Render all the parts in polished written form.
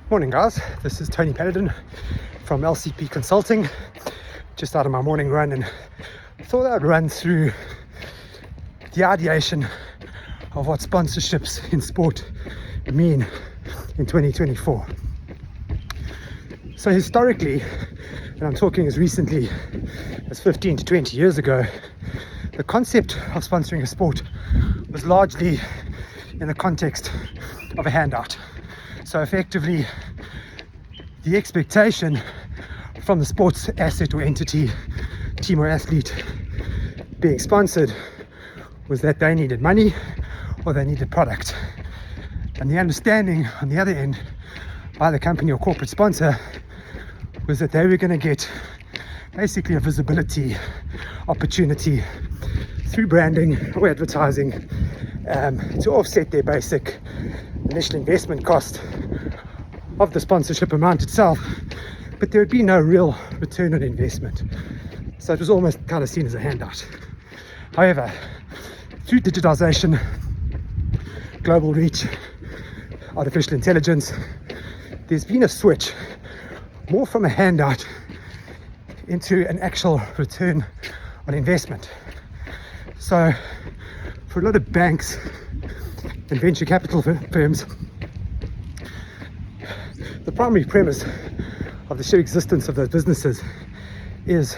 Morning guys, this is Tony Paladin from LCP Consulting, just out of my morning run, and thought I'd run through the ideation of what sponsorships in sport mean in 2024. So historically, and I'm talking as recently as 15 to 20 years ago, the concept of sponsoring a sport was largely in the context of a handout. So effectively, the expectation from the sports asset or entity, team or athlete being sponsored was that they needed money or they needed product. And the understanding on the other end by the company or corporate sponsor was that they were going to get basically a visibility opportunity through branding or advertising to offset their basic initial investment cost of the sponsorship amount itself, but there would be no real return on investment. So it was almost kind of seen as a handout. However, through digitization, global reach, artificial intelligence, there's been a switch more from a handout into an actual return on investment. So for a lot of banks and venture capital firms, the primary premise of the sheer existence of those businesses is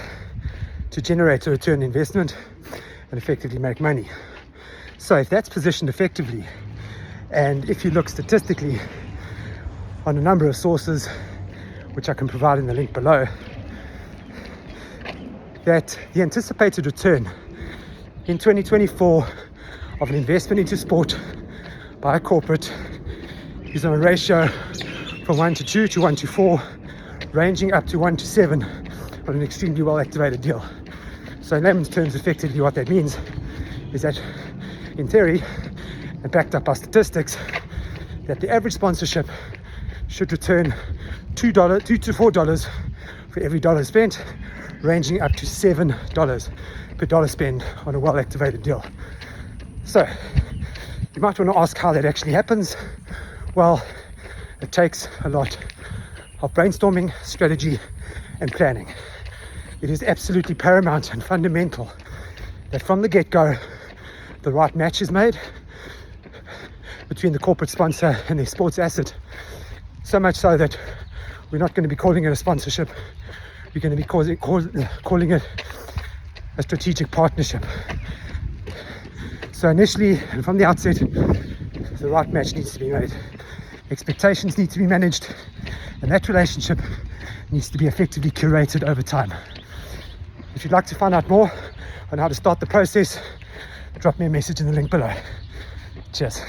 to generate a return on investment and effectively make money. So if that's positioned effectively, and if you look statistically on a number of sources, which I can provide in the link below, that the anticipated return in 2024 of an investment into sport by a corporate is on a ratio from 1 to 2 to 1 to 4, ranging up to 1 to 7 on an extremely well activated deal. So in layman's terms, effectively what that means is that in theory, and backed up by statistics, that the average sponsorship should return $2 to $4 for every dollar spent, ranging up to $7 per dollar spent on a well activated deal. So you might want to ask how that actually happens. Well, it takes a lot of brainstorming, strategy, and planning. It is absolutely paramount and fundamental that from the get-go, the right match is made between the corporate sponsor and their sports asset. So much so that we're not going to be calling it a sponsorship. We're going to be calling it a strategic partnership. So initially, and from the outset, the right match needs to be made. Expectations need to be managed, and that relationship needs to be effectively curated over time. If you'd like to find out more on how to start the process, drop me a message in the link below. Cheers.